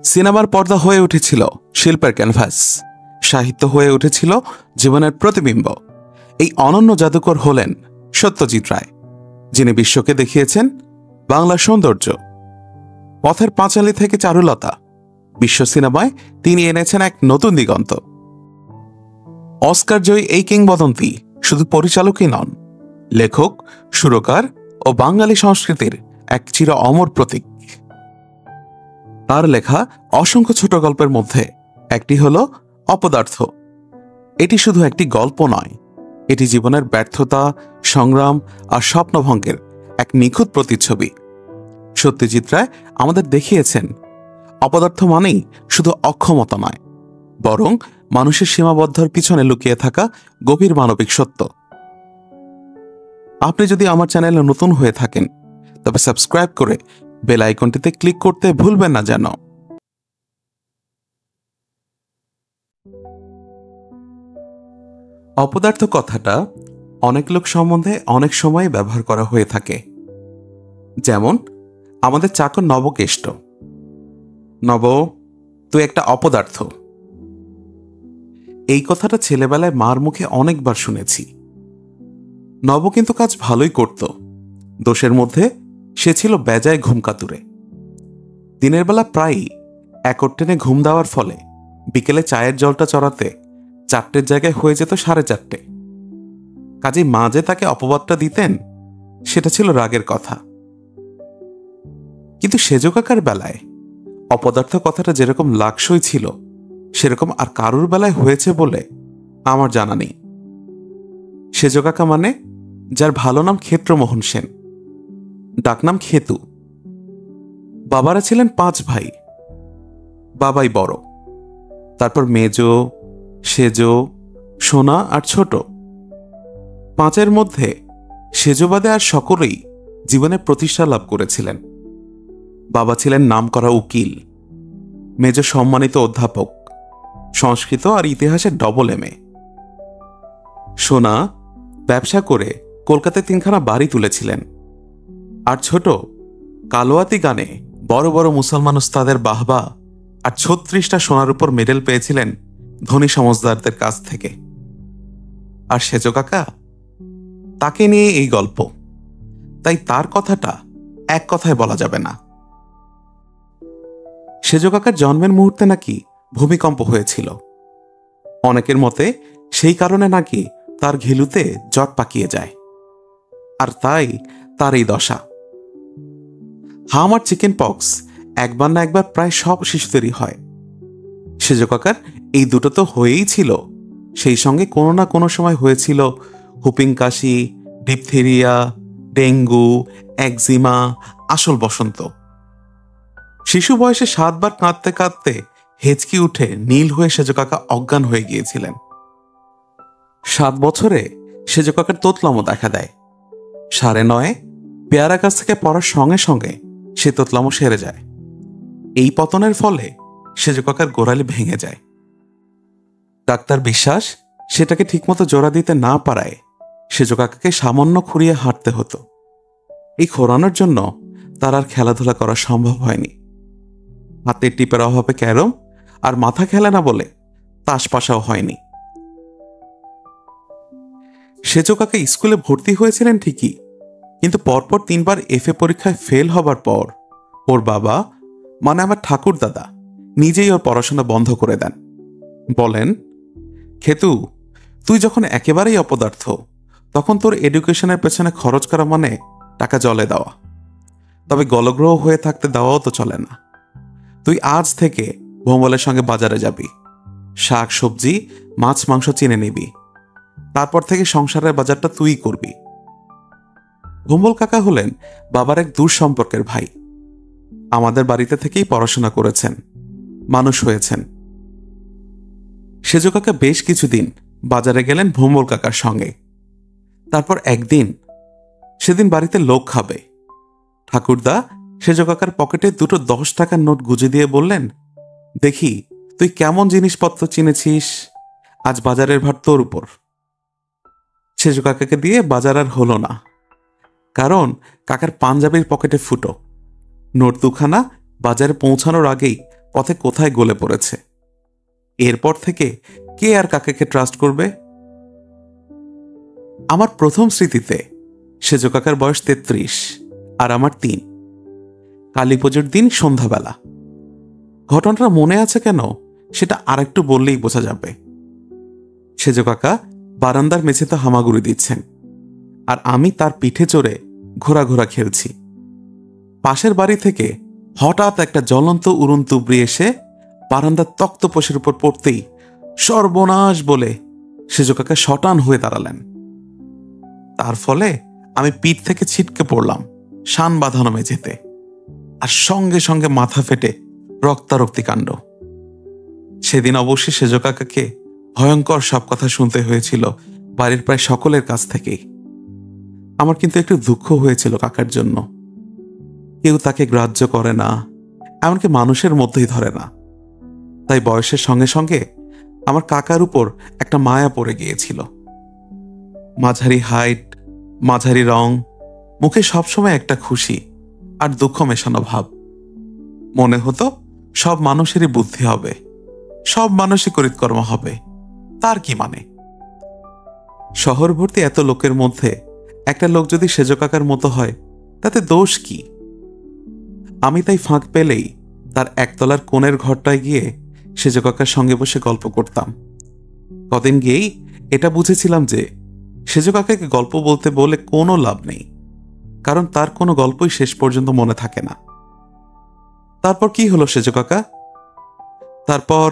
সিনেমার পর্দা হয়ে উঠেছিল শিল্পের ক্যানভাস, সাহিত্য হয়ে উঠেছিল জীবনের প্রতিবিম্ব। এই অনন্য জাদুকর হলেন সত্যজিৎ রায়, যিনি বিশ্বকে দেখিয়েছেন বাংলার সৌন্দর্য। পথের পাঁচালী থেকে চারুলতা, বিশ্ব সিনেমায় তিনি এনেছেন এক নতুন দিগন্ত। অস্কার জয়ী এই কিংবদন্তি শুধু পরিচালকই নন, লেখক, সুরকার ও বাঙালি সংস্কৃতির এক চির অমর প্রতীক। তার লেখা অসংখ্য ছোট গল্পের মধ্যে একটি হল অপদার্থ। এটি শুধু একটি গল্প নয়, এটি জীবনের ব্যর্থতা, সংগ্রাম আর স্বপ্নভঙ্গের এক নিখুঁত প্রতিচ্ছবি। সত্যজিৎ রায় আমাদের দেখিয়েছেন অপদার্থ মানেই শুধু অক্ষমতা নয়, বরং মানুষের সীমাবদ্ধর পিছনে লুকিয়ে থাকা গভীর মানবিক সত্য। আপনি যদি আমার চ্যানেলে নতুন হয়ে থাকেন, তবে সাবস্ক্রাইব করে বেল আইকনটিতে ক্লিক করতে ভুলবেন না যেন। অপদার্থ কথাটা অনেক লোক সম্বন্ধে অনেক সময় ব্যবহার করা হয়ে থাকে। যেমন আমাদের চাকর নবকেষ্ট, নব তুই একটা অপদার্থ। এই কথাটা ছেলেবেলায় মার মুখে অনেকবার শুনেছি। নব কিন্তু কাজ ভালোই করত, দোষের মধ্যে সে ছিল বেজায় ঘুমকাতুরে। দিনের বেলা প্রায়ই একর টেনে ঘুম দেওয়ার ফলে বিকেলে চায়ের জলটা চড়াতে 4টের জায়গায় হয়ে যেত 4:30। কাজেই মা যে তাকে অপবাদটা দিতেন, সেটা ছিল রাগের কথা। কিন্তু সেজ কাকার বেলায় অপদার্থ কথাটা যেরকম লাকসই ছিল, সেরকম আর কারুর বেলায় হয়েছে বলে আমার জানা নেই। সেজ কাকা মানে যার ভালো নাম ক্ষেত্রমোহন সেন, ডাকনাম খেতু। বাবারা ছিলেন 5 ভাই, বাবাই বড়, তারপর মেজ, সেজ, সোনা আর ছোট। 5-এর মধ্যে সেজবাদে আর সকলেই জীবনে প্রতিষ্ঠা লাভ করেছিলেন। বাবা ছিলেন নামকরা উকিল, মেজ সম্মানিত অধ্যাপক, সংস্কৃত আর ইতিহাসের ডবল MA। সোনা ব্যবসা করে কলকাতায় 3খানা বাড়ি তুলেছিলেন। আর ছোট কালোয়াতি গানে বড় বড় মুসলমান উস্তাদের বাহবা আর 36টা সোনার উপর মেডেল পেয়েছিলেন ধনী সমজদারদের কাছ থেকে। আর সেজ কাকা, তাকে নিয়ে এই গল্প, তাই তার কথাটা এক কথায় বলা যাবে না। সেজ কাকার জন্মের মুহূর্তে নাকি ভূমিকম্প হয়েছিল। অনেকের মতে সেই কারণে নাকি তার ঘিলুতে জট পাকিয়ে যায়, আর তাই তার এই দশা। হাম আর চিকেন পক্স একবার না একবার প্রায় সব শিশুদেরই হয়। সেজ কাকার এই দুটো তো হয়েই ছিল, সেই সঙ্গে কোনো না কোনো সময় হয়েছিল হুপিং কাশি, ডিপথেরিয়া, ডেঙ্গু, একজিমা, আসল বসন্ত। শিশু বয়সে 7 বার কাঁদতে কাঁদতে হেঁচকি উঠে নীল হয়ে সেজ কাকা অজ্ঞান হয়ে গিয়েছিলেন। 7 বছরে সেজ কাকার তোতলামো দেখা দেয়। 9.5 পেয়ারা গাছ থেকে পড়ার সঙ্গে সঙ্গে সে তোতলামো সেরে যায়। এই পতনের ফলে সেজ কাকার গোড়ালি ভেঙে যায়। ডাক্তার বিশ্বাস সেটাকে ঠিকমতো জোড়া দিতে না পারায় সেজ কাকাকে সামান্য খুঁড়িয়ে হাঁটতে হতো। এই খোঁড়ানোর জন্য তার আর খেলাধুলা করা সম্ভব হয়নি। হাতের টিপের অভাবে ক্যারম আর মাথা খেলে না বলে তাস পাশাও হয়নি। সেজ কাকা স্কুলে ভর্তি হয়েছিলেন ঠিকই, কিন্তু পরপর 3 বার FA পরীক্ষায় ফেল হবার পর ওর বাবা, মানে আমার ঠাকুর দাদা, নিজেই ওর পড়াশোনা বন্ধ করে দেন। বলেন, খেতু, তুই যখন একেবারেই অপদার্থ, তখন তোর এডুকেশনের পেছনে খরচ করা মানে টাকা জলে দেওয়া। তবে গলগ্রহ হয়ে থাকতে দেওয়াও তো চলে না। তুই আজ থেকে ভোমলের সঙ্গে বাজারে যাবি, শাক সবজি মাছ মাংস চিনে নিবি, তারপর থেকে সংসারের বাজারটা তুই করবি। ভোমল কাকা হলেন বাবার এক দূর সম্পর্কের ভাই। আমাদের বাড়িতে থেকেই পড়াশোনা করেছেন, মানুষ হয়েছেন। সেজ কাকা বেশ কিছুদিন বাজারে গেলেন ভোমল কাকার সঙ্গে। তারপর একদিন, সেদিন বাড়িতে লোক খাবে, ঠাকুরদা সেজ কাকার পকেটে 2টো 10 টাকার নোট গুজে দিয়ে বললেন, দেখি তুই কেমন জিনিসপত্র চিনেছিস, আজ বাজারের ভার তোর উপর। সেজ কাকাকে দিয়ে বাজার আর হলো না, কারণ কাকার পাঞ্জাবির পকেটে ফুটো। নোট 2খানা বাজারে পৌঁছানোর আগেই পথে কোথায় গলে পড়েছে। এরপর থেকে কে আর কাকাকে ট্রাস্ট করবে? আমার প্রথম স্মৃতিতে সেজ কাকার বয়স 33 আর আমার 3। কালী পুজোর দিন সন্ধ্যাবেলা। ঘটনাটা মনে আছে কেন সেটা আরেকটু বললেই বোঝা যাবে। সেজ কাকা বারান্দার মেঝেতে হামাগুড়ি দিচ্ছেন, আর আমি তার পিঠে চড়ে ঘোরা খেলছি। পাশের বাড়ি থেকে হঠাৎ একটা জ্বলন্ত উড়ন তুবড়ি এসে বারান্দার তক্তপোষের উপর পড়তেই সর্বনাশ বলে সেজ কাকা শটান হয়ে দাঁড়ালেন। তার ফলে আমি পিঠ থেকে ছিটকে পড়লাম শান বাঁধানো মেঝেতে, আর সঙ্গে সঙ্গে মাথা ফেটে রক্তারক্তি কাণ্ড। সেদিন অবশ্যই সেজ কাকাকে ভয়ঙ্কর সব কথা শুনতে হয়েছিল বাড়ির প্রায় সকলের কাছ থেকেই। আমার কিন্তু একটু দুঃখ হয়েছিল কাকার জন্য। কেউ তাকে গ্রাহ্য করে না, এমনকি মানুষের মধ্যেই ধরে না। তাই বয়সের সঙ্গে সঙ্গে আমার কাকার উপর একটা মায়া পড়ে গিয়েছিল। মাঝারি হাইট, মাঝারি রং, মুখে সবসময় একটা খুশি আর দুঃখ মেশানো ভাব। মনে হতো সব মানুষেরই বুদ্ধি হবে, সব মানুষই করিতকর্ম হবে, তার কি মানে? শহর ভর্তি এত লোকের মধ্যে একটা লোক যদি সেজ কাকার মতো হয় তাতে দোষ কি? আমি তাই ফাঁক পেলেই তার একতলার কোণের ঘরটায় গিয়ে সেজ কাকার সঙ্গে বসে গল্প করতাম। কদিন গিয়েই এটা বুঝেছিলাম যে সেজ কাকাকে গল্প বলতে বলে কোনো লাভ নেই, কারণ তার কোনো গল্পই শেষ পর্যন্ত মনে থাকে না। তারপর কি হলো সেজ কাকা? তারপর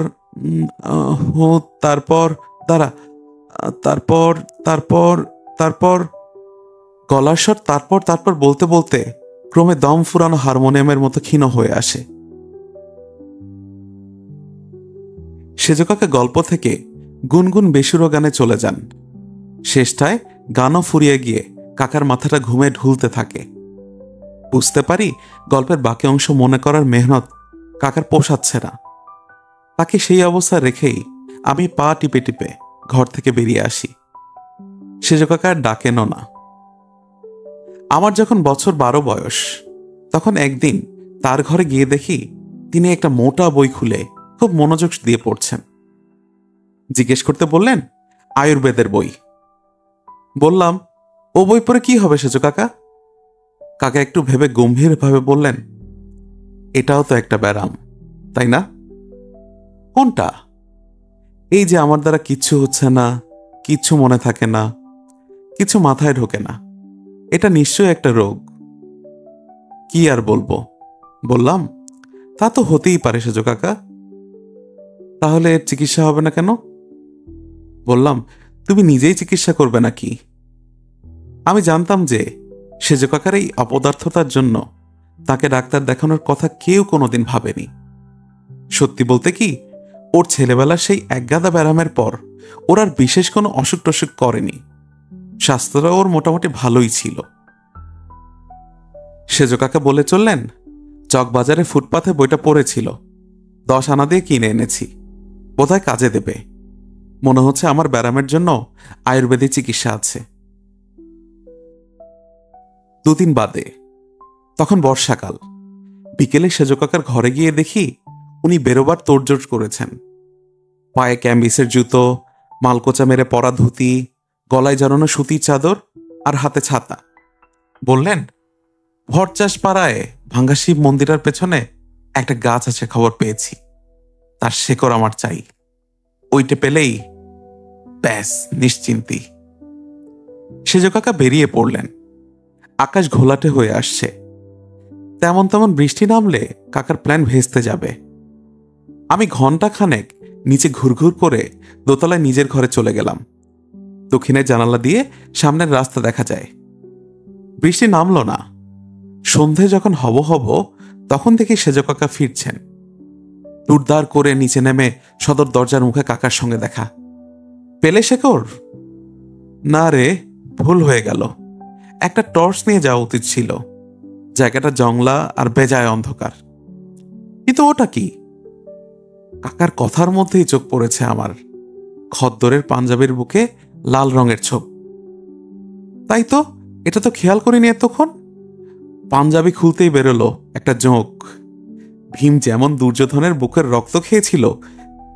তারপর দাঁড়া তারপর তারপর তারপর গলার স্বর তারপর তারপর বলতে বলতে ক্রমে দম ফুরানো হারমোনিয়ামের মতো ক্ষীণ হয়ে আসে। সেজ কাকা গল্প থেকে গুনগুন বেসুরো গানে চলে যান। শেষটায় গানও ফুরিয়ে গিয়ে কাকার মাথাটা ঘুমে ঢুলতে থাকে। বুঝতে পারি গল্পের বাকি অংশ মনে করার মেহনত কাকার পোষাচ্ছে না। তাকে সেই অবস্থা রেখেই আমি পা টিপে টিপে ঘর থেকে বেরিয়ে আসি। সেজ কাকা আর ডাকেনও না। আমার যখন বছর 12 বয়স, তখন একদিন তার ঘরে গিয়ে দেখি তিনি একটা মোটা বই খুলে খুব মনোযোগ দিয়ে পড়ছেন। জিজ্ঞেস করতে বললেন, আয়ুর্বেদের বই। বললাম, ও বই পড়ে কি হবে সেজ কাকা? কাকা একটু ভেবে গম্ভীরভাবে বললেন, এটাও তো একটা ব্যারাম, তাই না? কোনটা? এই যে আমার দ্বারা কিচ্ছু হচ্ছে না, কিচ্ছু মনে থাকে না, কিছু মাথায় ঢোকে না, এটা নিশ্চয়ই একটা রোগ। কি আর বলবো? বললাম, তা তো হতেই পারে সেজ কাকা। তাহলে এর চিকিৎসা হবে না কেন? বললাম, তুমি নিজেই চিকিৎসা করবে নাকি? আমি জানতাম যে সেজ কাকার এই অপদার্থতার জন্য তাকে ডাক্তার দেখানোর কথা কেউ কোনোদিন ভাবেনি। সত্যি বলতে কি, ওর ছেলেবেলার সেই একগাদা ব্যারামের পর ওর আর বিশেষ কোনো অসুখ টসুখ করেনি। স্বাস্থ্যটা ওর মোটামুটি ভালোই ছিল। সেজ কাকা বলে চললেন, চকবাজারে ফুটপাথে বইটা পড়েছিল, 10 আনা দিয়ে কিনে এনেছি, বোধহয় কাজে দেবে। মনে হচ্ছে আমার ব্যারামের জন্য আয়ুর্বেদিক চিকিৎসা আছে। 2 দিন বাদে, তখন বর্ষাকাল, বিকেলে সেজ কাকার ঘরে গিয়ে দেখি উনি বেরোবার তোড়জোড় করেছেন। পায়ে ক্যাম্বিসের জুতো, মালকোচা মেরে পরা ধুতি, গলায় জড়ানো সুতির চাদর আর হাতে ছাতা। বললেন, ভরচাষ পাড়ায় ভাঙ্গা শিব মন্দিরের পেছনে একটা গাছ আছে, খবর পেয়েছি, তার শেকড় আমার চাই। ওইটা পেলেই ব্যাস নিশ্চিন্তি। সেজ কাকা বেরিয়ে পড়লেন। আকাশ ঘোলাটে হয়ে আসছে। তেমন তেমন বৃষ্টি নামলে কাকার প্ল্যান ভেস্তে যাবে। আমি ঘন্টাখানেক নিচে ঘুরঘুর করে দোতলায় নিজের ঘরে চলে গেলাম। দক্ষিণের জানালা দিয়ে সামনের রাস্তা দেখা যায়। বৃষ্টি নামল না। সন্ধে যখন হব তখন দেখি সেজ কাকা ফিরছেন। দুর্দার করে নিচে নেমে সদর দরজার মুখে কাকার সঙ্গে দেখা। পেলে শেকড়? না রে, ভুল হয়ে গেল। একটা টর্চ নিয়ে যাওয়া উচিত ছিল। জায়গাটা জংলা আর বেজায় অন্ধকার। কিন্তু ওটা কি? কাকার কথার মধ্যেই চোখ পড়েছে আমার খদ্দরের পাঞ্জাবির বুকে লাল রঙের ছোপ। তাই তো, এটা তো খেয়াল করিনি এতক্ষণ। পাঞ্জাবি খুলতেই বেরোলো একটা জোঁক। ভীম যেমন দুর্যোধনের বুকের রক্ত খেয়েছিল,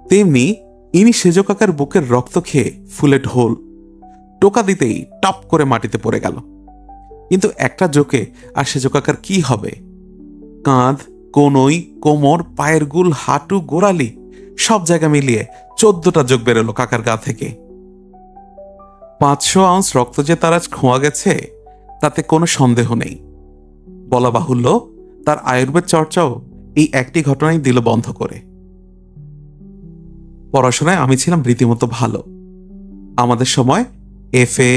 তেমনি ইনি সেজ কাকার বুকের রক্ত খেয়ে ফুলে ঢোল। টোকা দিতেই টপ করে মাটিতে পড়ে গেল। কিন্তু একটা জোকে আর সেজ কাকার কি হবে? কাঁধ, কোনই, কোমর, পায়ের গুল, হাঁটু, গোড়ালি সব জায়গা মিলিয়ে 14টা যোগ বেরোলো কাকার গা থেকে। 500 আউন্স রক্ত যে তার আজ খোয়া গেছে তাতে কোনো সন্দেহ নেই। বলা বাহুল্য, তার আয়ুর্বেদ চর্চাও এই একটি ঘটনাই দিল বন্ধ করে। পড়াশোনায় আমি ছিলাম রীতিমতো ভালো। আমাদের সময় FA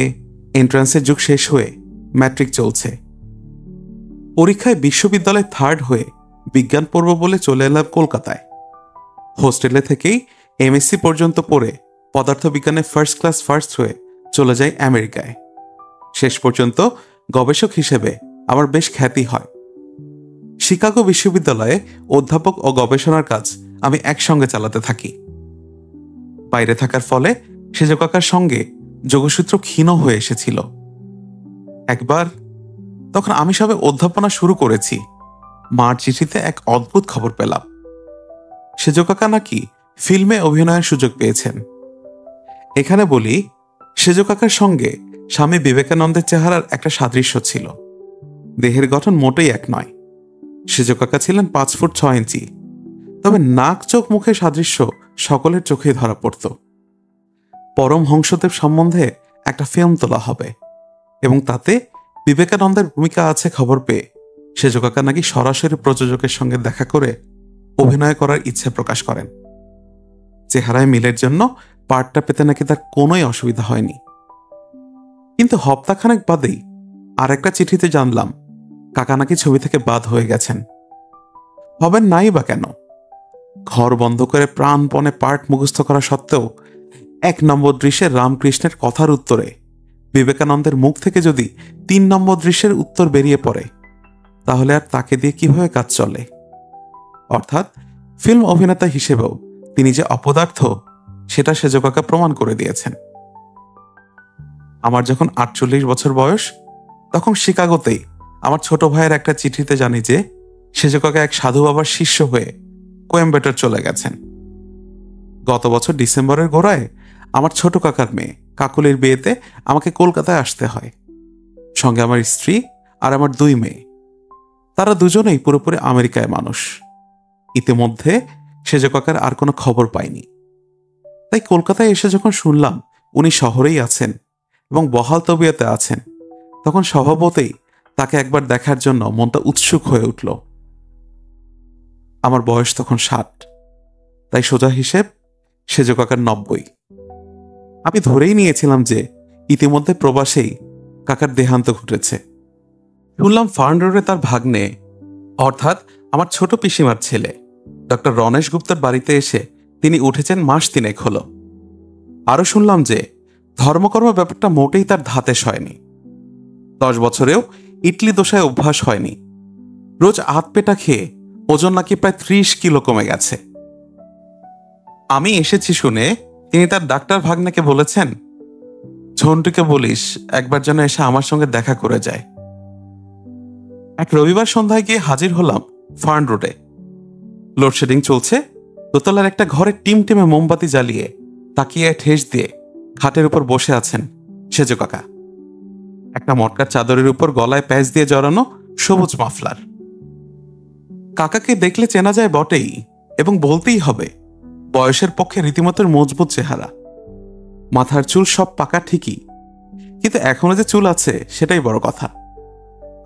এন্ট্রান্সের যুগ শেষ হয়ে ম্যাট্রিক চলছে। পরীক্ষায় বিশ্ববিদ্যালয়ে 3rd হয়ে বিজ্ঞান পড়ব বলে চলে এলাম কলকাতায়। হোস্টেলে থেকেই MSc পর্যন্ত পড়ে পদার্থবিজ্ঞানে ফার্স্ট ক্লাস ফার্স্ট হয়ে চলে যাই আমেরিকায়। শেষ পর্যন্ত গবেষক হিসেবে আমার বেশ খ্যাতি হয়। শিকাগো বিশ্ববিদ্যালয়ে অধ্যাপক ও গবেষণার কাজ আমি একসঙ্গে চালাতে থাকি। বাইরে থাকার ফলে সেজ কাকার সঙ্গে যোগসূত্র ক্ষীণ হয়ে এসেছিল। একবার তখন আমি সবে অধ্যাপনা শুরু করেছি, মার চিঠিতে এক অদ্ভুত খবর পেলাম। সেজ কাকা নাকি ফিল্মে অভিনয়ের সুযোগ পেয়েছেন। এখানে বলি, সেজ কাকার সঙ্গে স্বামী বিবেকানন্দের চেহারার একটা সাদৃশ্য ছিল। দেহের গঠন মোটেই এক নয়। সেজ কাকা ছিলেন 5 ফুট 6 ইঞ্চি, তবে নাক চোখ মুখের সাদৃশ্য সকলের চোখেই ধরা পড়ত। পরমহংসদেব সম্বন্ধে একটা ফিল্ম তোলা হবে এবং তাতে বিবেকানন্দের ভূমিকা আছে খবর পেয়ে সেজ কাকা নাকি সরাসরি প্রযোজকের সঙ্গে দেখা করে অভিনয় করার ইচ্ছে প্রকাশ করেন। চেহারায় মিলের জন্য পার্টটা পেতে নাকি তার কোনোই অসুবিধা হয়নি। কিন্তু হপ্তাখানেক বাদেই আর একটা চিঠিতে জানলাম কাকা নাকি ছবি থেকে বাদ হয়ে গেছেন। হবেন নাই বা কেন? ঘর বন্ধ করে প্রাণপণে পার্ট মুখস্থ করা সত্ত্বেও 1 নম্বর দৃশ্যে রামকৃষ্ণের কথার উত্তরে বিবেকানন্দের মুখ থেকে যদি 3 নম্বর দৃশ্যের উত্তর বেরিয়ে পড়ে, তাহলে আর তাকে দিয়ে কিভাবে কাজ চলে? অর্থাৎ ফিল্ম অভিনেতা হিসেবেও তিনি যে অপদার্থ সেটা সেজ কাকা প্রমাণ করে দিয়েছেন। আমার যখন 48 বছর বয়স, তখন শিকাগোতেই আমার ছোট ভাইয়ের একটা চিঠিতে জানি যে সেজ কাকা এক সাধু বাবার শিষ্য হয়ে কোয়েম্বেটর চলে গেছেন। গত বছর ডিসেম্বরের গোড়ায় আমার ছোট কাকার মেয়ে কাকুলির বিয়েতে আমাকে কলকাতায় আসতে হয়। সঙ্গে আমার স্ত্রী আর আমার 2 মেয়ে। তারা দুজনেই পুরোপুরি আমেরিকায় মানুষ। ইতিমধ্যে সেজ কাকার আর কোনো খবর পাইনি। তাই কলকাতায় এসে যখন শুনলাম উনি শহরেই আছেন এবং বহাল তবিয়তে আছেন, তখন স্বভাবতই তাকে একবার দেখার জন্য মনটা উৎসুক হয়ে উঠল। আমার বয়স তখন 60, তাই সোজা হিসেব সেজ কাকার 90। আমি ধরেই নিয়েছিলাম যে ইতিমধ্যে প্রবাসেই কাকার দেহান্ত ঘটেছে। শুনলাম ফার্ন রোডে তার ভাগ্নে, অর্থাৎ আমার ছোট পিসিমার ছেলে ডক্টর রণেশ গুপ্তার বাড়িতে এসে তিনি উঠেছেন মাস 3 হলো। আরো শুনলাম যে ধর্মকর্ম ব্যাপারটা মোটেই তার ধাতে সয়নি। 10 বছরেও ইডলি দোসায় অভ্যাস হয়নি। রোজ আধ পেটা খেয়ে ওজন নাকি প্রায় 30 কিলো কমে গেছে। আমি এসেছি শুনে তিনি তার ডাক্তার ভাগ্নেকে বলেছেন, ঝন্টুকে বলিস একবার যেন এসে আমার সঙ্গে দেখা করে যায়। এক রবিবার সন্ধ্যায় গিয়ে হাজির হলাম ফার্ন রোডে। লোডশেডিং চলছে। দোতলার একটা ঘরে টিমটিমে মোমবাতি জ্বালিয়ে তাকিয়ে ঠেস দিয়ে খাটের উপর বসে আছেন সেজ কাকা। একটা মটকার চাদরের উপর গলায় প্যাচ দিয়ে জড়ানো সবুজ মাফলার। কাকাকে দেখলে চেনা যায় বটেই, এবং বলতেই হবে বয়সের পক্ষে রীতিমতো মজবুত চেহারা। মাথার চুল সব পাকা ঠিকই, কিন্তু এখনো যে চুল আছে সেটাই বড় কথা।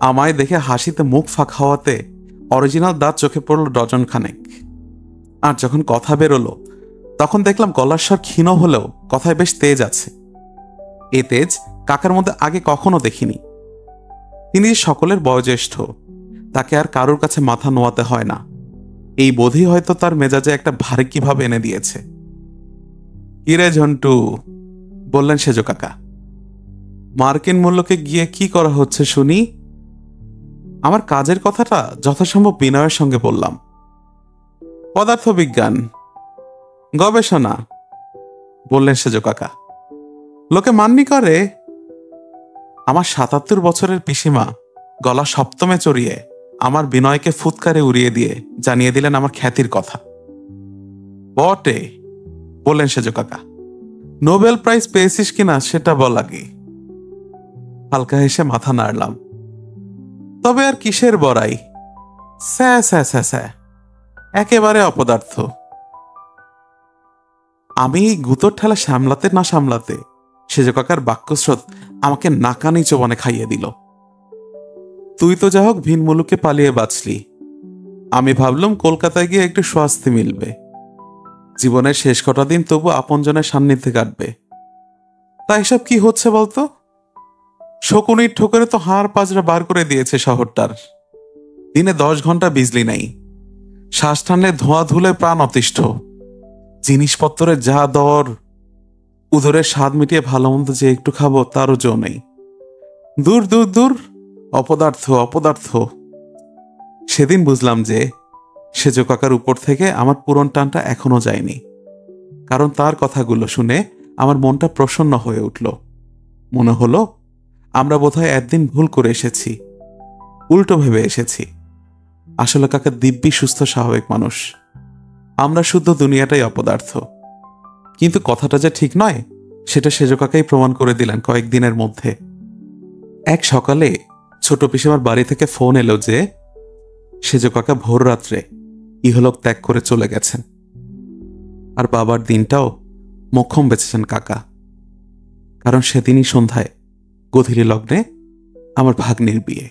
আমায় দেখে হাসিতে মুখ ফাঁক হওয়াতে অরিজিনাল দাঁত চোখে পড়ল ডজন খানেক। আর যখন কথা বেরোলো তখন দেখলাম গলার স্বর ক্ষীণ হলেও কথায় বেশ তেজ আছে। এ তেজ কাকার মধ্যে আগে কখনো দেখিনি। তিনি যে সকলের বয়োজ্যেষ্ঠ, তাকে আর কারোর কাছে মাথা নোয়াতে হয় না, এই বোধই হয়তো তার মেজাজে একটা ভারী কিভাবে এনে দিয়েছে। কিরে ঝন্টু, বললেন সেজ কাকা, মার্কিন মূল্যকে গিয়ে কি করা হচ্ছে শুনি? আমার কাজের কথাটা যথাসম্ভব বিনয়ের সঙ্গে বললাম। পদার্থবিজ্ঞান, গবেষণা, বললেন সেজ কাকা। লোকে মান্যি করে। আমার 77 বছরের পিসিমা গলা সপ্তমে চড়িয়ে আমার বিনয়কে ফুৎকারে উড়িয়ে দিয়ে জানিয়ে দিলেন আমার খ্যাতির কথা। বটে, বললেন সেজ কাকা, নোবেল প্রাইজ পেয়েছিস কিনা সেটা বল আগে। হালকা হেসে মাথা নাড়লাম। তবে আর কিসের বড়াই, স্যা স্যা স্যা স্যা, একেবারে অপদার্থ। আমি গুতোর ঠেলা সামলাতে না সামলাতে সেজ কাকার বাক্যস্রোত আমাকে নাকানি চোবানে খাইয়ে দিল। তুই তো যা হোক ভিন মুলুকে পালিয়ে বাঁচলি, আমি ভাবলাম কলকাতায় গিয়ে একটু স্বস্তি মিলবে, জীবনের শেষ কটা দিন তবু আপনজনের সান্নিধ্যে কাটবে। তাই সব কি হচ্ছে বলতো? শকুনির ঠোকরে তো হাড় পাজরা বার করে দিয়েছে শহরটার। দিনে 10 ঘন্টা বিজলি নাই, শ্বাস টানলে ধোঁয়া ধুলে প্রাণ অতিষ্ঠ, জিনিসপত্রের যা দর, উদরের স্বাদ মিটিয়ে ভালো মন্দ যে একটু খাবো তারও জো নেই। দূর দূর দূর, অপদার্থ অপদার্থ। সেদিন বুঝলাম যে সেজ কাকার উপর থেকে আমার পুরন টানটা এখনো যায়নি, কারণ তার কথাগুলো শুনে আমার মনটা প্রসন্ন হয়ে উঠল। মনে হলো আমরা বোধহয় একদিন ভুল করে এসেছি, উল্টো ভেবে এসেছি। আসলে কাকা দিব্যি সুস্থ স্বাভাবিক মানুষ, আমরা শুদ্ধ দুনিয়াটাই অপদার্থ। কিন্তু কথাটা যে ঠিক নয় সেটা সেজ কাকাই প্রমাণ করে দিলেন কয়েকদিনের মধ্যে। এক সকালে ছোট পিসিমার বাড়ি থেকে ফোন এলো যে সেজ কাকা ভোর রাত্রে ইহলোক ত্যাগ করে চলে গেছেন। আর বাবার দিনটাও মোক্ষম বেঁচেছেন কাকা, কারণ সেদিনই সন্ধ্যায় গোধূলি লগ্নে আমার ভাগ্নির বিয়ে।